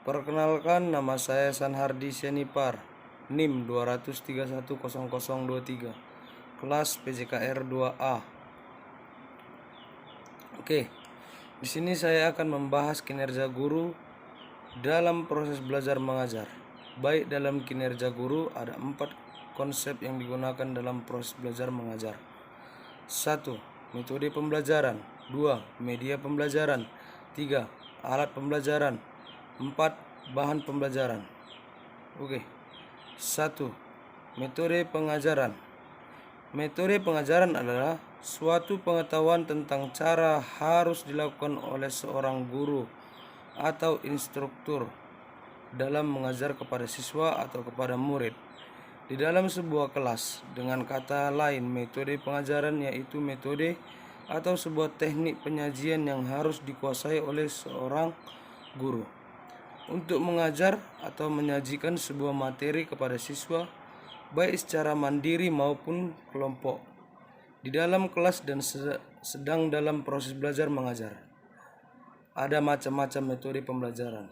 Perkenalkan, nama saya Sanhardi Sianipar, NIM 2310023, kelas PJKR 2A. Oke, di sini saya akan membahas kinerja guru dalam proses belajar mengajar. Baik dalam kinerja guru ada 4 konsep yang digunakan dalam proses belajar mengajar. 1. Metode pembelajaran. 2. Media pembelajaran. 3. Alat pembelajaran. 4. Bahan pembelajaran. Oke. 1. Metode pengajaran. Metode pengajaran adalah suatu pengetahuan tentang cara harus dilakukan oleh seorang guru atau instruktur dalam mengajar kepada siswa atau kepada murid di dalam sebuah kelas. Dengan kata lain, metode pengajaran yaitu metode atau sebuah teknik penyajian yang harus dikuasai oleh seorang guru untuk mengajar atau menyajikan sebuah materi kepada siswa, baik secara mandiri maupun kelompok, di dalam kelas dan sedang dalam proses belajar mengajar. Ada macam-macam metode pembelajaran.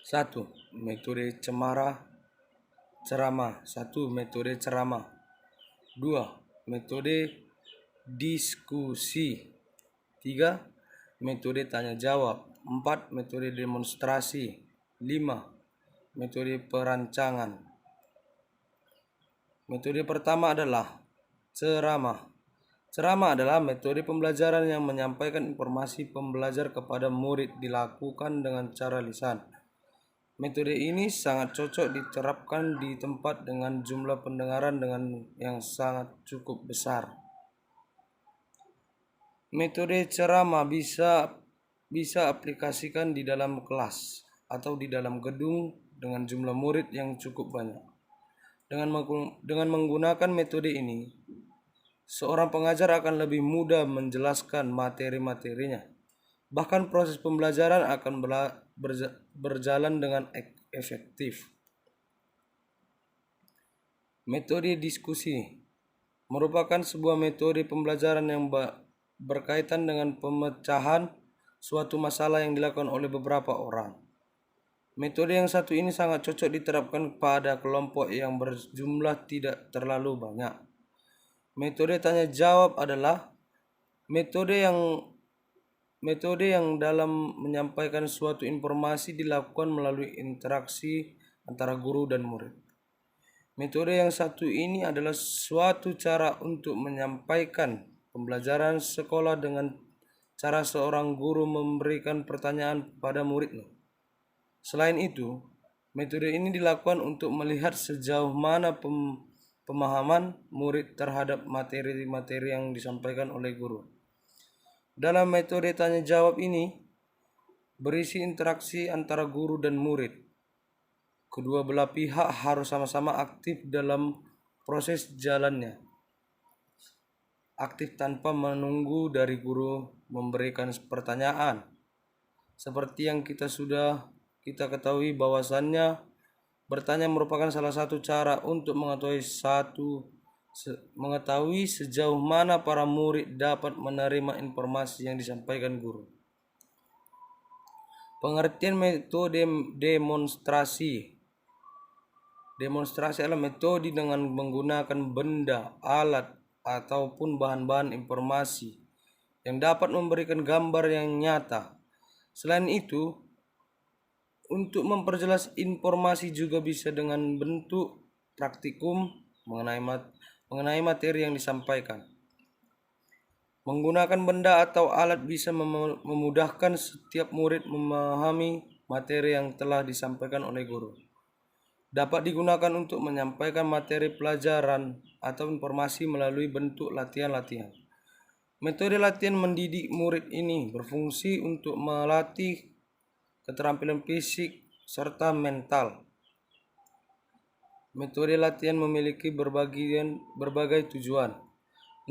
1. Metode ceramah. 1. Metode ceramah. 2. Metode diskusi. 3. Metode tanya jawab. 4. Metode demonstrasi. 5. Metode perancangan. Metode pertama adalah ceramah. Ceramah adalah metode pembelajaran yang menyampaikan informasi pembelajar kepada murid dilakukan dengan cara lisan. Metode ini sangat cocok diterapkan di tempat dengan jumlah pendengaran yang sangat cukup besar. Metode ceramah bisa aplikasikan di dalam kelas atau di dalam gedung dengan jumlah murid yang cukup banyak. Dengan menggunakan metode ini, seorang pengajar akan lebih mudah menjelaskan materi-materinya. Bahkan proses pembelajaran akan berjalan dengan efektif. Metode diskusi merupakan sebuah metode pembelajaran yang berkaitan dengan pemecahan suatu masalah yang dilakukan oleh beberapa orang. Metode yang satu ini sangat cocok diterapkan pada kelompok yang berjumlah tidak terlalu banyak. Metode tanya jawab adalah metode yang dalam menyampaikan suatu informasi dilakukan melalui interaksi antara guru dan murid. Metode yang satu ini adalah suatu cara untuk menyampaikan pembelajaran sekolah dengan cara seorang guru memberikan pertanyaan pada muridnya. Selain itu, metode ini dilakukan untuk melihat sejauh mana pemahaman murid terhadap materi-materi yang disampaikan oleh guru. Dalam metode tanya jawab ini berisi interaksi antara guru dan murid. Kedua belah pihak harus sama-sama aktif dalam proses jalannya. Aktif tanpa menunggu dari guru memberikan pertanyaan. Seperti yang kita ketahui bahwasannya bertanya merupakan salah satu cara untuk mengetahui sejauh mana para murid dapat menerima informasi yang disampaikan guru. Pengertian metode demonstrasi. Demonstrasi adalah metode dengan menggunakan benda, alat, ataupun bahan-bahan informasi yang dapat memberikan gambar yang nyata. Selain itu, untuk memperjelas informasi juga bisa dengan bentuk praktikum mengenai materi yang disampaikan. Menggunakan benda atau alat bisa memudahkan setiap murid memahami materi yang telah disampaikan oleh guru. Dapat digunakan untuk menyampaikan materi pelajaran atau informasi melalui bentuk latihan-latihan. Metode latihan mendidik murid ini berfungsi untuk melatih keterampilan fisik serta mental. Metode latihan memiliki berbagai tujuan.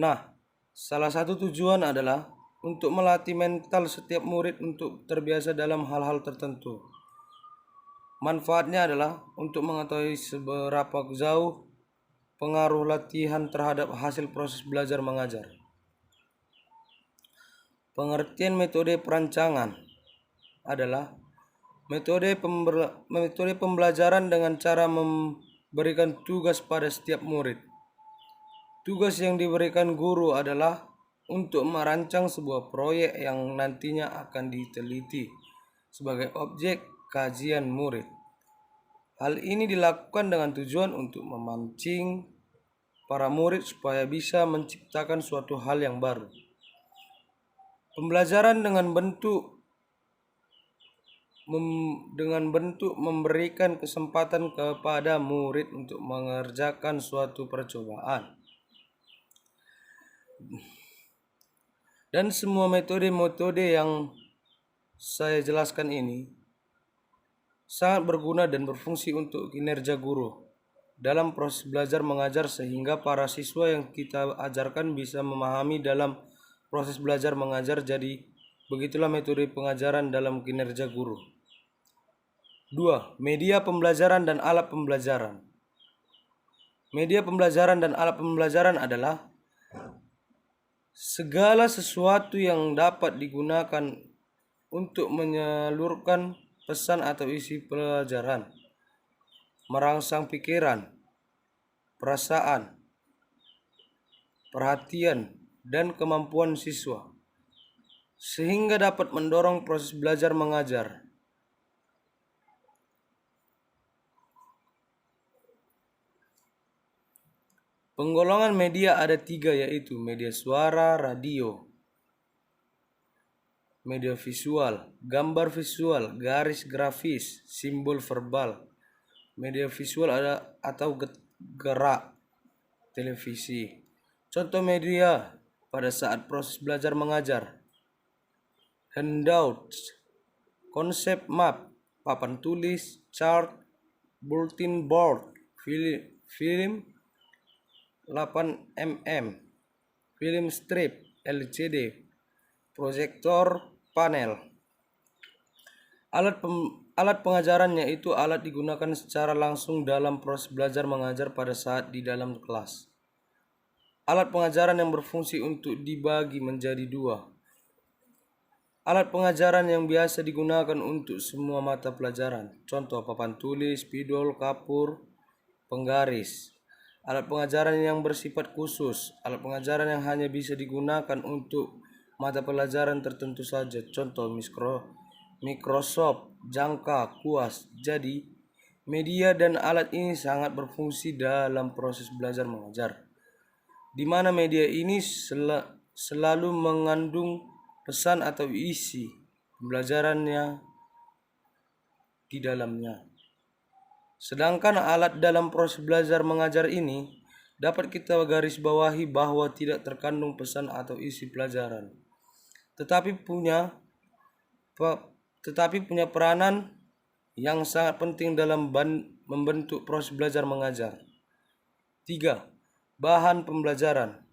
Nah, salah satu tujuan adalah untuk melatih mental setiap murid untuk terbiasa dalam hal-hal tertentu. Manfaatnya adalah untuk mengetahui seberapa jauh pengaruh latihan terhadap hasil proses belajar mengajar. Pengertian metode perancangan adalah Metode pembelajaran dengan cara memberikan tugas pada setiap murid. Tugas yang diberikan guru adalah untuk merancang sebuah proyek yang nantinya akan diteliti sebagai objek kajian murid. Hal ini dilakukan dengan tujuan untuk memancing para murid supaya bisa menciptakan suatu hal yang baru. Pembelajaran dengan bentuk memberikan kesempatan kepada murid untuk mengerjakan suatu percobaan. Dan semua metode-metode yang saya jelaskan ini sangat berguna dan berfungsi untuk kinerja guru dalam proses belajar mengajar, sehingga para siswa yang kita ajarkan bisa memahami dalam proses belajar mengajar. Jadi begitulah metode pengajaran dalam kinerja guru. 2. Media pembelajaran dan alat pembelajaran. Media pembelajaran dan alat pembelajaran adalah segala sesuatu yang dapat digunakan untuk menyalurkan pesan atau isi pelajaran, merangsang pikiran, perasaan, perhatian, dan kemampuan siswa, sehingga dapat mendorong proses belajar mengajar. Penggolongan media ada 3, yaitu media suara, radio, media visual, gambar visual, garis grafis, simbol verbal. Media visual atau gerak, televisi. Contoh media pada saat proses belajar mengajar: handouts, konsep map, papan tulis, chart, bulletin board, film 8mm, film strip, LCD, proyektor, panel. Alat pengajaran yaitu alat digunakan secara langsung dalam proses belajar mengajar pada saat di dalam kelas. Alat pengajaran yang berfungsi untuk dibagi menjadi 2. Alat pengajaran yang biasa digunakan untuk semua mata pelajaran. Contoh papan tulis, spidol, kapur, penggaris. Alat pengajaran yang bersifat khusus. Alat pengajaran yang hanya bisa digunakan untuk mata pelajaran tertentu saja. Contoh Microsoft, jangka, kuas. Jadi, media dan alat ini sangat berfungsi dalam proses belajar mengajar, di mana media ini selalu mengandung pesan atau isi pembelajarannya di dalamnya. Sedangkan alat dalam proses belajar mengajar ini dapat kita garis bawahi bahwa tidak terkandung pesan atau isi pelajaran, tetapi punya peranan yang sangat penting dalam membentuk proses belajar mengajar. 3. Bahan pembelajaran.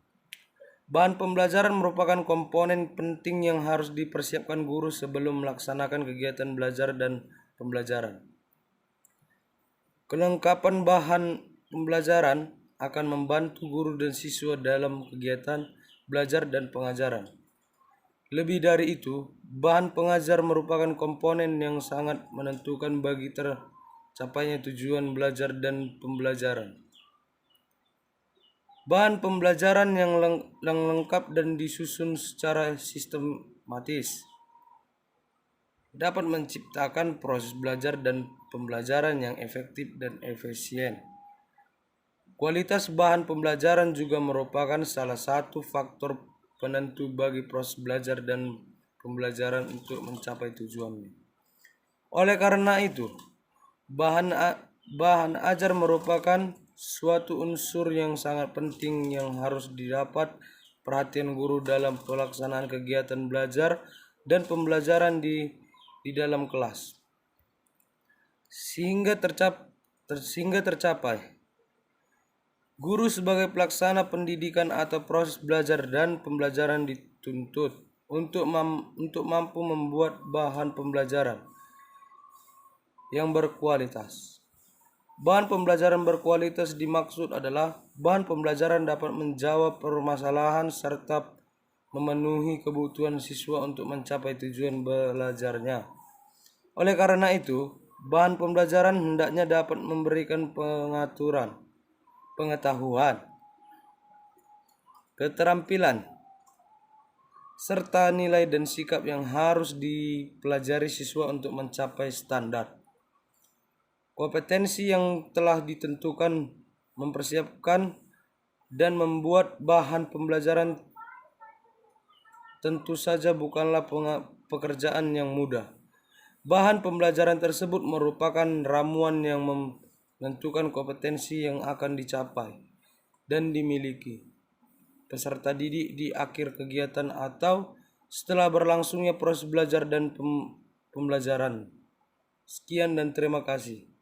Bahan pembelajaran merupakan komponen penting yang harus dipersiapkan guru sebelum melaksanakan kegiatan belajar dan pembelajaran. Kelengkapan bahan pembelajaran akan membantu guru dan siswa dalam kegiatan belajar dan pengajaran. Lebih dari itu, bahan pengajar merupakan komponen yang sangat menentukan bagi tercapainya tujuan belajar dan pembelajaran. Bahan pembelajaran yang lengkap dan disusun secara sistematis dapat menciptakan proses belajar dan pembelajaran yang efektif dan efisien. Kualitas bahan pembelajaran juga merupakan salah satu faktor penentu bagi proses belajar dan pembelajaran untuk mencapai tujuannya. Oleh karena itu, bahan ajar merupakan suatu unsur yang sangat penting yang harus didapat perhatian guru dalam pelaksanaan kegiatan belajar dan pembelajaran di dalam kelas, sehingga tercapai. Guru sebagai pelaksana pendidikan atau proses belajar dan pembelajaran dituntut untuk mampu membuat bahan pembelajaran yang berkualitas. Bahan pembelajaran berkualitas dimaksud adalah bahan pembelajaran dapat menjawab permasalahan serta memenuhi kebutuhan siswa untuk mencapai tujuan belajarnya. Oleh karena itu, bahan pembelajaran hendaknya dapat memberikan pengetahuan, keterampilan, serta nilai dan sikap yang harus dipelajari siswa untuk mencapai standar. Kompetensi yang telah ditentukan mempersiapkan dan membuat bahan pembelajaran tentu saja bukanlah pekerjaan yang mudah. Bahan pembelajaran tersebut merupakan ramuan yang menentukan kompetensi yang akan dicapai dan dimiliki peserta didik di akhir kegiatan atau setelah berlangsungnya proses belajar dan pembelajaran. Sekian dan terima kasih.